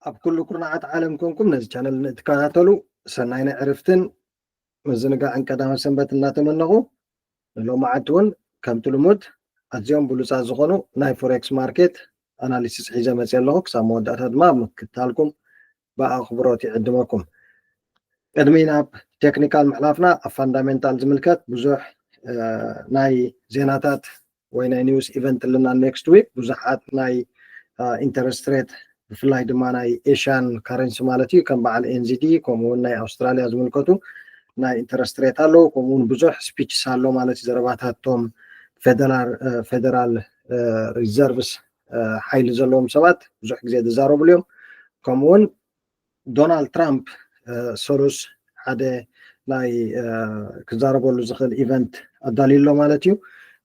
ኣብ ኩሉ ኩርናዓት ዓለም ኮንኩም ነዚ ቻነል ንትከታተሉ ሰናይና ዕርፍትን ምዝንጋዕን ቀዳመ ሰንበት እናተመነኹ ሎሚ ዓዲ እውን ከምቲ ልሙድ ኣዝዮም ብሉፃት ዝኾኑ ናይ ፎሬክስ ማርኬት ኣናሊሲስ ሒዘ መፅእ ኣለኹ። ክሳብ መወዳእታ ድማ ምክትታልኩም ብኣኽብሮት ይዕድመኩም። ቅድሚ ናብ ቴክኒካል ምሕላፍና ኣብ ፋንዳሜንታል ዝምልከት ብዙሕ ናይ ዜናታት ወይ ናይ ኒውስ ኢቨንት ኣለና ኔክስት ዊክ። ብዙሓት ናይ ኢንተረስት ሬት ብፍላይ ድማ ናይ ኤሽያን ካረንሲ ማለት እዩ ከም በዓል ኤንዚዲ ከምኡውን ናይ ኣውስትራልያ ዝምልከቱ ናይ ኢንተረስት ሬት ኣለዉ። ከምኡውን ብዙሕ ስፒችስ ኣሎ ማለት እዩ ዘረባታቶም ፌደራል ሪዘርቭስ ሓይሊ ዘለዎም ሰባት ብዙሕ ግዜ ዝዛረብሉ እዮም። ከምኡውን ዶናልድ ትራምፕ ሰሉስ ሓደ ናይ ክዛረበሉ ዝኽእል ኢቨንት ኣዳልዩሎ ማለት እዩ።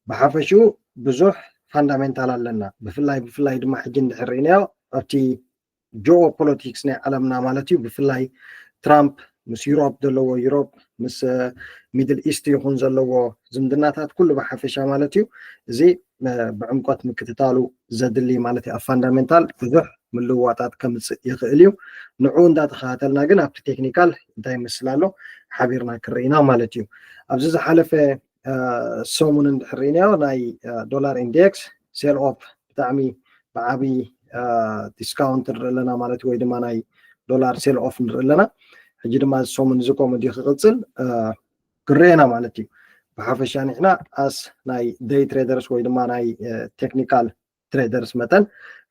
ብሓፈሽኡ ብዙሕ ፋንዳሜንታል ኣለና። ብፍላይ ድማ ሕጂ እንድሕር ርኢናዮ ኣብቲ ጂኦ ፖለቲክስ ናይ ዓለምና ማለት እዩ ብፍላይ ትራምፕ ምስ ዩሮፕ ዘለዎ ዩሮፕ ምስ ሚድል ኢስት ይኹን ዘለዎ ዝምድናታት ኩሉ ብሓፈሻ ማለት እዩ እዚ ብዕምቆት ምክትታሉ ዘድሊ ማለት እዩ። ኣብ ፋንዳሜንታል ብዙሕ ምልውዋጣት ከምፅእ ይኽእል እዩ። ንዑ እንዳተኸታተልና ግን ኣብቲ ቴክኒካል እንታይ ይመስል ኣሎ ሓቢርና ክርኢና ማለት እዩ። ኣብዚ ዝሓለፈ ሰሙን እንድሕር ርኢናዮ ናይ ዶላር ኢንዴክስ ሴል ኦፍ ብጣዕሚ ብዓብይ ዲስካውንት ንርኢ ኣለና ማለት እዩ፣ ወይ ድማ ናይ ዶላር ሴል ኦፍ ንርኢ ኣለና። ሕጂ ድማ ሰሙን እዚ ኮሜዲ ክቅፅል ክርአና ማለት እዩ። ብሓፈሻ ንሕና ኣስ ናይ ደይ ትሬደርስ ወይ ድማ ናይ ቴክኒካል ትሬደርስ መጠን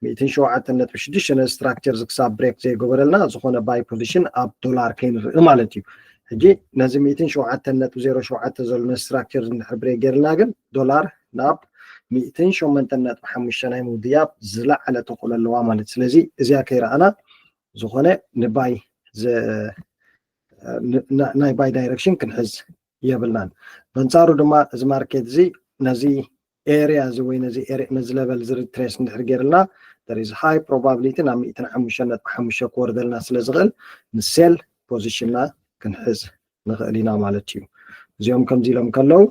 107.6 ስትራክቸር ክሳብ ብሬክ ዘይገበረልና ዝኾነ ባይ ፖዚሽን ኣብ ዶላር ከይንርኢ ማለት እዩ። ሕጂ ነዚ 107.07 ዘሎ ስትራክቸር እንድሕር ብሬክ ገይርና ግን ዶላር ናብ 108.5 ናይ ምውድያብ ዝለዓለ ተኽእሎ ኣለዋ ማለት እዩ። ስለዚ እዚኣ ከይረኣና ዝኾነ ንባይ ናይ ባይ ዳይሬክሽን ክንሕዝ የብልናን። በንፃሩ ድማ እዚ ማርኬት እዚ ነዚ ኤሪያ እዚ ወይ ነዚ ሌቨል እዚ ሪትሬስ እንድሕር ገይርልና there is high probability ናብ 105.5 ክወርደልና ስለ ዝኽእል ንሴል ፖዚሽንና ክንሕዝ ንኽእል ኢና ማለት እዩ። እዚኦም ከምዚ ኢሎም ከለዉ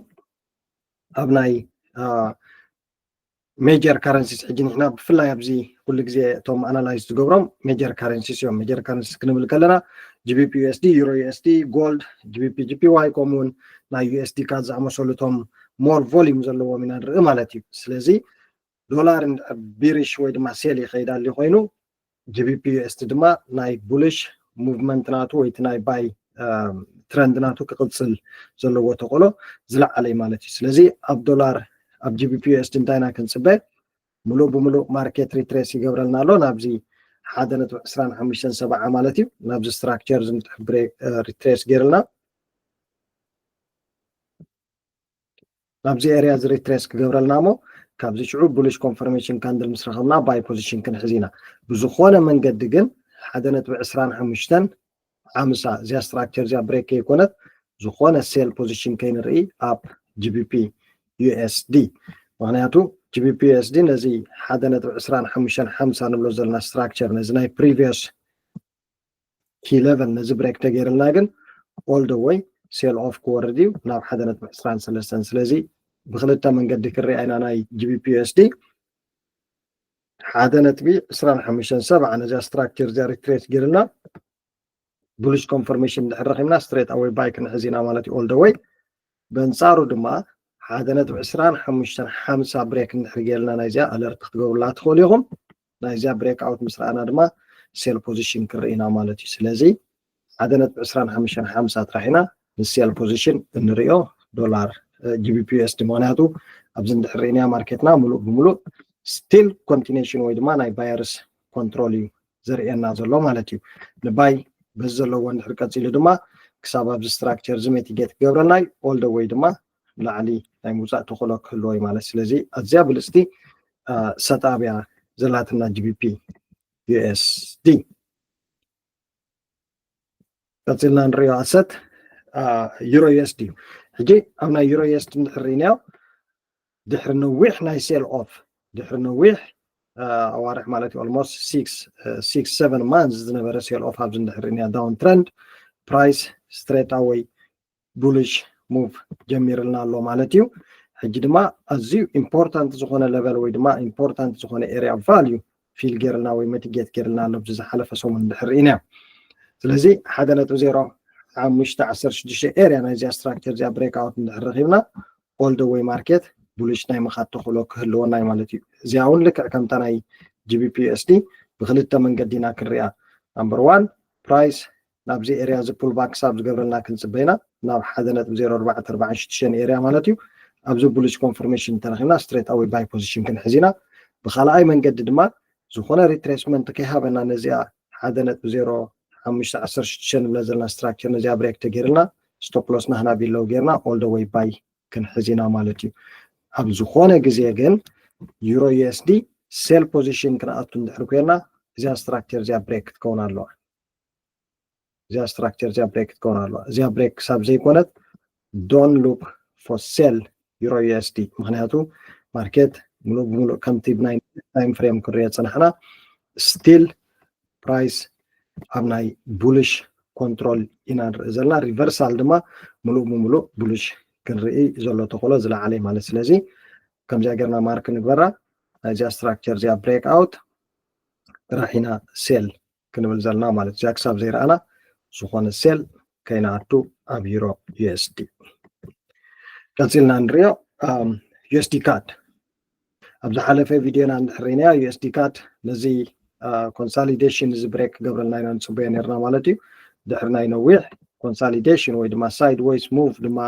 ኣብ ናይ ሜጀር ካረንሲስ ሕጂ ንሕና ብፍላይ ኣብዚ ኩሉ ግዜ እቶም ኣናላይዝ ዝገብሮም ሜጀር ካረንሲስ እዮም። ሜጀር ካረንሲስ ክንብል ከለና ጂቢፒ ዩኤስዲ፣ ዩሮ ዩኤስዲ፣ ጎልድ፣ ጂቢፒ ጂፒዋይ ከምኡውን ናይ ዩኤስዲ ካ ዝኣመሰሉ እቶም ሞር ቮሊዩም ዘለዎም ኢና ንርኢ ማለት እዩ። ስለዚ ዶላር ቢሪሽ ወይ ድማ ሴል ይኸይድ ኣሎ ኮይኑ ጂቢፒ ዩኤስዲ ድማ ናይ ቡሊሽ ሙቭመንት ናቱ ወይ እቲ ናይ ባይ ትረንድ ናቱ ክቅፅል ዘለዎ ተኽእሎ ዝለዓለ ማለት እዩ። ስለዚ ኣብ ዶላር ኣብ ጂቢፒ ዩኤስዲ እንታይና ክንፅበ ሙሉእ ብሙሉእ ማርኬት ሪትሬስ ይገብረልና ኣሎ ናብዚ 1.2570 ማለት እዩ። ናብዚ ስትራክቸር ዝምጥሕ ብሬክ ሪትሬስ ገይርልና ናብዚ ኤሪያ ዚ ሪትሬስ ክገብረልና ሞ ካብዚ ሽዑ ቡሊሽ ኮንፈርሜሽን ካንድል ምስ ረኸብና ባይ ፖዚሽን ክንሕዝ ኢና። ብዝኾነ መንገዲ ግን 1.2550 እዚኣ ስትራክቸር እዚኣ ብሬክ ከይኮነት ዝኾነ ሴል ፖዚሽን ከይንርኢ ኣብ ጂቢፒ ዩኤስዲ ምክንያቱ ጂቢፒ ዩኤስዲ ነዚ 1.2550 ንብሎ ዘለና ስትራክቸር ነዚ ናይ ፕሪቪየስ ኪ ሌቨል ነዚ ብሬክ ተገይርልና ግን ኦል ደ ወይ ሴል ኦፍ ክወርድ እዩ ናብ 1.23 ስለዚ ብክልተ መንገዲ ክርአ ኢና ናይ ጂቢፒ ዩኤስዲ 1.2570 ነዚኣ ስትራክቸር እዚኣ ሪትሬስ ገይርልና ቡሊሽ ኮንፈርሜሽን እንድሕር ረኺብና ስትሬት ኣዌይ ባይ ክንሕዝ ኢና ማለት እዩ ኦል ደ ወይ። በንፃሩ ድማ 1.2550 ብሬክ እንድሕር ገይርና ናይዚኣ ኣለርት ክትገብሩላ ትኽእሉ ኢኹም። ናይዚኣ ብሬክ ኣውት ምስ ረኣና ድማ ሴል ፖዚሽን ክርኢና ማለት እዩ። ስለዚ 1.2550 ጥራሕ ኢና ንሴል ፖዚሽን እንሪኦ ዶላር ጂቢፒ ዩኤስዲ ምክንያቱ ኣብዚ እንድሕር ርኢና ማርኬትና ሙሉእ ብሙሉእ ስቲል ኮንቲኔሽን ወይ ድማ ናይ ባየርስ ኮንትሮል እዩ ዘርእየና ዘሎ ማለት እዩ። ንባይ በዚ ዘለዎ እንድሕር ቀፂሉ ድማ ክሳብ ኣብዚ ስትራክቸር ዚ ሚቲጌት ክገብረልና ኦል ደ ወይ ድማ ላዕሊ ናይ ምውፃእ ተኽእሎ ክህልዎ እዩ ማለት። ስለዚ ኣዝያ ብልፅቲ ሰጣብያ ዘላትና ጂቢፒ ዩኤስዲ ቀፂልና ንሪኦ ኣሰት ዩሮ ዩኤስዲ እዩ። ሕጂ ኣብ ናይ ዩሮ ዩኤስዲ እንድሕር ርኢናዮ ድሕሪ ነዊሕ ናይ ሴል ኦፍ ድሕሪ ነዊሕ ኣዋርሕ ማለት እዩ ኦልሞስት 6-7 ማንዝ ዝነበረ ሴል ኦፍ ኣብዚ እንድሕር ርኢናዮ ዳውን ትረንድ ፕራይስ ስትሬት ኣዌይ ቡሊሽ ሙቭ ጀሚርልና ኣሎ ማለት እዩ። ሕጂ ድማ ኣዝዩ ኢምፖርታንት ዝኾነ ሌቨል ወይ ድማ ኢምፖርታንት ዝኾነ ኤሪያ ቫልዩ ፊል ጌርልና ወይ መቲጌት ጌርልና ኣሎ ብዝሓለፈ ሰሙን ድሕሪኢና ስለዚህ 1.0516 ኤርያ ናይዚኣ ስትራክቸር እዚኣ ብሬክ ኣውት እንድሕር ረኺብና ኦል ደ ዌይ ማርኬት ቡሊሽ ናይ ምኻድ ተኽእሎ ክህልወና እዩ ማለት እዩ እዚኣ እውን ልክዕ ከምታ ናይ ጂቢፒ ዩኤስዲ ብክልተ መንገዲ ኢና ክንሪኣ ናምበር 1 ፕራይስ ናብዚ ኤርያ ዝፑል ባክ ክሳብ ዝገብረልና ክንፅበይና ናብ 1.0446 ኤርያ ማለት እዩ ኣብዚ ቡሊሽ ኮንፈርሜሽን ተረኺብና ስትሬት ኣዌይ ባይ ፖዚሽን ክንሕዚና ብካልኣይ መንገዲ ድማ ዝኾነ ሪትሬስመንት ከይሃበና ነዚኣ 1.0516 ንብለ ዘለና ስትራክቸር ነዚኣ ብሬክ ተገይርልና ስቶፕ ሎስ ናህና ቢለው ጌርና ኦል ደ ዌይ ባይ ክንሕዚና ማለት እዩ ኣብ ዝኾነ ግዜ ግን ዩሮ ዩኤስዲ ሴል ፖዚሽን ክንኣቱ እንድሕር ኮይና እዚኣ ስትራክቸር እዚኣ ብሬክ ክትከውን ኣለዋ እዚኣ ስትራክቸር እዚኣ ብሬክ ክትከውን ኣለዋ እዚኣ ብሬክ ክሳብ ዘይኮነት ዶን ሉክ ፎር ሴል ዩሮ ዩኤስዲ ምክንያቱ ማርኬት ሙሉእ ብሙሉእ ከምቲ ብናይ ታይም ፍሬም ክንሪኦ ፀናሕና ስቲል ፕራይስ ኣብ ናይ ቡሊሽ ኮንትሮል ኢና ንርኢ ዘለና ሪቨርሳል ድማ ሙሉእ ብሙሉእ ቡሊሽ ክንርኢ ዘሎ ተኽእሎ ዝለዓለ ማለት ስለዚ ከምዚኣ ጌርና ማርክ ንግበራ ናይዚኣ ስትራክቸር እዚኣ ብሬክ ኣውት ራሒና ሴል ክንብል ዘለና ማለት እዚኣ ክሳብ ዘይረኣና ዝኾነ ሴል ከይንኣቱ ኣብ ዩሮ ዩኤስዲ ቀፂልና ንሪኦ ዩኤስዲ ካድ ኣብ ዝሓለፈ ቪድዮና እንድሕሪናዮ ዩኤስዲ ካድ ነዚ ኮንሳሊዴሽን እዚ ብሬክ ገብረልና ኢና ንፅበዮ ነርና ማለት እዩ ድሕሪ ናይ ነዊሕ ኮንሳሊዴሽን ወይ ድማ ሳይድ ዌይስ ሙቭ ድማ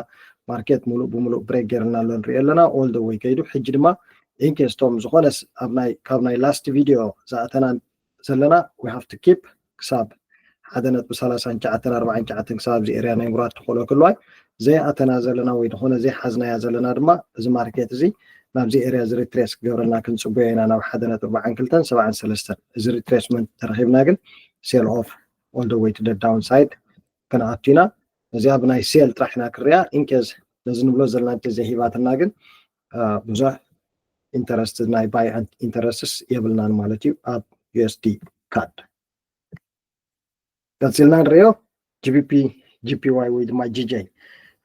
ማርኬት ሙሉእ ብሙሉእ ብሬክ ጌርና ኣሎ ንሪኦ ኣለና ኦል ደ ዌይ ከይዱ ሕጂ ድማ ኢንኬስ ቶም ዝኾነ ካብ ናይ ላስት ቪድዮ ዝኣተና ዘለና ዊ ሃቭ ቱ ኪፕ ክሳብ 1.3949 ክሳብ ኣብዚ ኤርያ ናይ ምጉራት ተኽእሎ ክህልዋይ ዘይኣተና ዘለና ወይ ዝኾነ ዘይሓዝናያ ዘለና ድማ እዚ ማርኬት እዚ ናብዚ ኤርያ እዚ ሪትሬስ ክገብረልና ክንፅበዮ ኢና ናብ 1.4273 እዚ ሪትሬስመንት ተረኺብና ግን ሴል ኦፍ ኦል ደ ዌይ ቱ ደ ዳውን ሳይድ ክንኣቱ ኢና እዚኣ ብናይ ሴል ጥራሕ ኢና ክሪኣ ኢንኬዝ ነዚ ንብሎ ዘለና እንተዘይሂባትና ግን ብዙሕ ኢንተረስት ናይ ባይ ኢንተረስትስ የብልናን ማለት እዩ ኣብ ዩኤስዲ ካድ ቀፂልና ንሪኦ ጂቢፒ ጂፒዋይ ወይ ድማ ጂጄ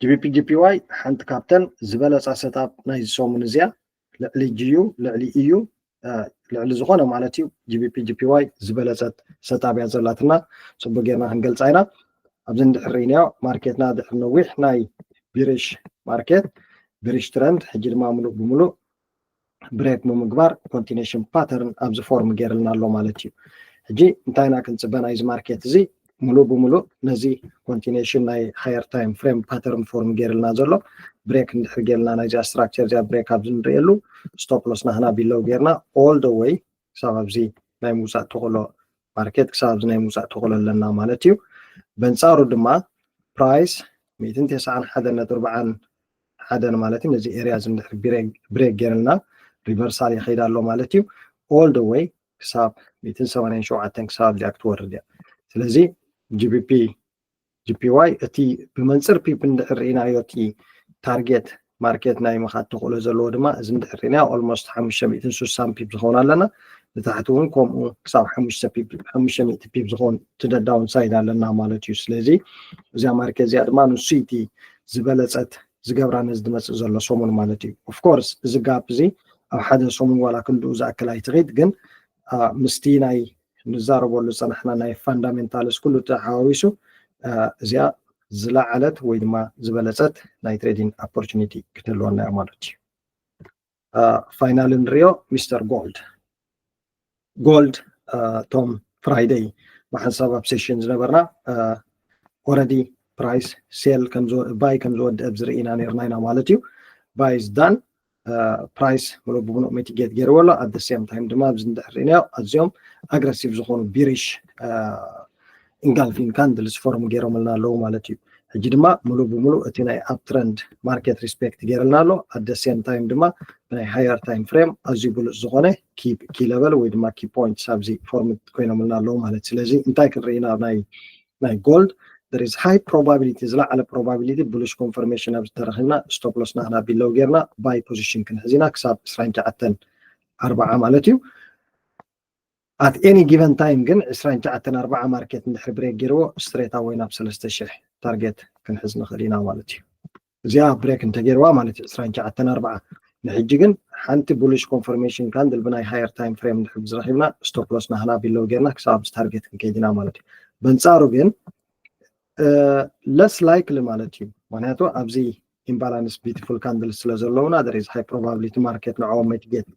ጂቢፒ ጂፒዋይ ሓንቲ ካብተን ዝበለፃ ሰታፕ ናይ ዝሰሙን እዚኣ ልዕሊ ጂዩ ልዕሊ እዩ ልዕሊ ዝኾነ ማለት እዩ ጂቢፒ ጂፒዋይ ዝበለፀት ሰታፕ እያ ዘላትና ፅቡቅ ጌርና ክንገልፃ ኢና ኣብዚ እንድሕሪናዮ ማርኬትና ድሕሪ ነዊሕ ናይ ቢሪሽ ማርኬት ቢሪሽ ትረንድ ሕጂ ድማ ሙሉእ ብሙሉእ ብሬክ ብምግባር ኮንቲኔሽን ፓተርን ኣብዚ ፎርም ገይርልና ኣሎ ማለት እዩ ሕጂ እንታይ ኢና ክንፅበ ናይዚ ማርኬት እዚ ሙሉእ ብሙሉእ ነዚ ኮንቲኔሽን ናይ ሃየር ታይም ፍሬም ፓተርን ፎርም ገይርልና ዘሎ ብሬክ እንድሕር ጌርና ናይዚኣ ስትራክቸር እዚኣ ብሬክ ኣብዚ ንሪእየሉ ስቶፕ ሎስ ናህና ቢለው ጌርና ኦል ደ ዌይ ክሳብ ኣብዚ ናይ ምውፃእ ተኽእሎ ማርኬት ክሳብ ኣብዚ ናይ ምውፃእ ተኽእሎ ኣለና ማለት እዩ በንፃሩ ድማ ፕራይስ 191.41 ማለት እዩ ነዚ ኤርያ እዚ እንድሕር ብሬክ ጌርልና ሪቨርሳል ይኸይድ ኣሎ ማለት እዩ ኦል ደ ዌይ ክሳብ 187 ክሳብ እዚኣ ክትወርድ እያ ስለዚ ጂቢፒ ጂፒዋይ እቲ ብመንፅር ፒፕ እንድሕር ርኢናዮ እቲ ታርጌት ማርኬት ናይ ምኻድ ተኽእሎ ዘለዎ ድማ እዚ እንድሕር ርኢናዮ ኦልሞስት 560 ፒፕ ዝኸውን ኣለና ንታሕቲ እውን ከምኡ ክሳብ 500 ፒፕ ዝኸውን ትደዳውን ሳይድ ኣለና ማለት እዩ ስለዚ እዚኣ ማርኬት እዚኣ ድማ ንሱ እቲ ዝበለፀት ዝገብራ ነዚ ዝመፅእ ዘሎ ሰሙን ማለት እዩ ኦፍኮርስ እዚ ጋፕ እዚ ኣብ ሓደ ሰሙን ዋላ ክንድኡ ዝኣክል ኣይትኽኢድ ግን ምስቲ ናይ ንዛረበሉ ፀናሕና ናይ ፋንዳሜንታልስ ኩሉ ተሓዋዊሱ እዚኣ ዝለዓለት ወይ ድማ ዝበለፀት ናይ ትሬዲንግ ኦፖርቹኒቲ ክትህልወና እያ ማለት እዩ ፋይናል ንሪኦ ሚስተር ጎልድ ቶም ፍራይደይ ብሓንሳብ ኣብ ሴሽን ዝነበርና ኦረዲ ፕራይስ ሴል ባይ ከም ዝወድአ ዝርኢና ነርና ኢና ማለት እዩ ባይ ዝዳን ፕራይስ ሙሉእ ብሙሉእ ሚቲጌት ገይርዎ ኣሎ ኣት ደ ሴም ታይም ድማ ኣብዚ እንድሕር ርኢናዮ ኣዝዮም ኣግረሲቭ ዝኾኑ ቢሪሽ ኢንጋልፊንግ ካንድልስ ፎርም ገይሮምልና ኣለዉ ማለት እዩ ሕጂ ድማ ሙሉእ ብሙሉእ እቲ ናይ ኣብ ትረንድ ማርኬት ሪስፔክት ገይርልና ኣሎ ኣት ደ ሴም ታይም ድማ ብናይ ሃየር ታይም ፍሬም ኣዝዩ ብሉፅ ዝኾነ ኪ ለቨል ወይ ድማ ኪ ፖይንትስ ኣብዚ ፎርም ኮይኖምልና ኣለዉ ማለት ስለዚ እንታይ ክንርኢና ናይ ጎልድ there is high probability ዝለዓለ probability bullish confirmation ኣብ ዝተረኺብና stop loss ናህና ቢለው ጌርና buy position ክንሕዚና ክሳብ 29.40 ማለት እዩ at any given time ግን 29.40 ማርኬት እንድሕር ብሬክ ገይርዎ ስትሬት ኣወይ ናብ 3000 ታርጌት ክንሕዝ ንኽእል ኢና ማለት እዩ እዚኣ ብሬክ እንተገይርዋ ማለት እዩ 29.40 ንሕጂ ግን ሓንቲ ቡሊሽ ኮንፈርሜሽን ካንድል ብናይ ሃየር ታይም ፍሬም ንሕብዝ ረኺብና ስቶፕ ሎስ ናህና ቢለው ጌርና ክሳብ ታርጌት ክንከይድና ማለት እዩ በንፃሩ ግን less likely ማለት እዩ ምክንያቱ ኣብዚ imbalance beautiful candle ስለ ዘለውና there is high probability market ንዕኦም mitigate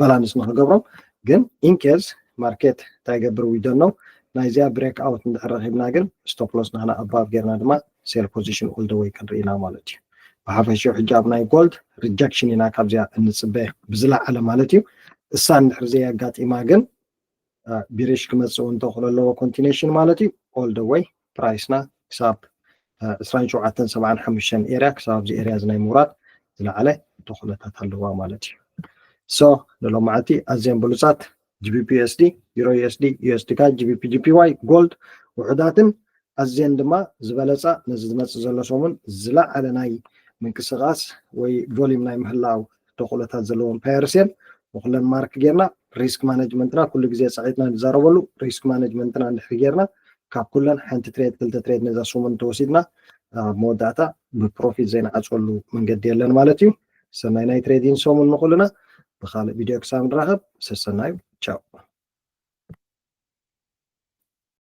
balance ንክገብሮም ግን in case market ታይገብር we don't know ናይዚያ break out እንድሕር ረኺብና ግን stop loss ናህና above ጌርና ድማ sell position all the way ክንርኢና ማለት እዩ ብሓፈሽኡ ሕጂ ኣብ ናይ ጎልድ rejection ኢና ካብዚያ እንፅበ ብዝለዓለ ማለት እዩ እሳ እንድሕር ዘየጋጢማ ግን ቢሪሽ ክመፅእ እንተኽእሎ ኣለዎ continuation ማለት እዩ all the way ፕራይስና ክሳብ 2775 ኤርያ ክሳብ ኣብዚ ኤርያ ዝናይ ምውራድ ዝለዓለ ተኽእሎታት ኣለዋ ማለት እዩ ሶ ንሎማዓቲ ኣዝየን ብሉፃት GBP USD Euro USD USD ካ GBP GPY ጎልድ ውሕዳትን ኣዝየን ድማ ዝበለፃ ነዚ ዝመፅእ ዘሎ ሰሙን ዝለዓለ ናይ ምንቅስቓስ ወይ ቮሊም ናይ ምህላው ተኽእሎታት ዘለዎም ፓየርሴል ወክለን ማርክ ጌርና ሪስክ ማኔጅመንትና ኩሉ ግዜ ፀዒትና ንዛረበሉ ሪስክ ማኔጅመንትና እንድሕር ጌርና ካብ ኩለን ሓንቲ ትሬድ ክልተ ትሬድ ነዛ ሰሙን ተወሲድና መወዳእታ ብፕሮፊት ዘይንዓፀሉ መንገዲ የለን ማለት እዩ ሰናይ ናይ ትሬዲንግ ሰሙን ንኹልና ብካልእ ቪድዮ ክሳብ ንራኸብ ሰሰናዩ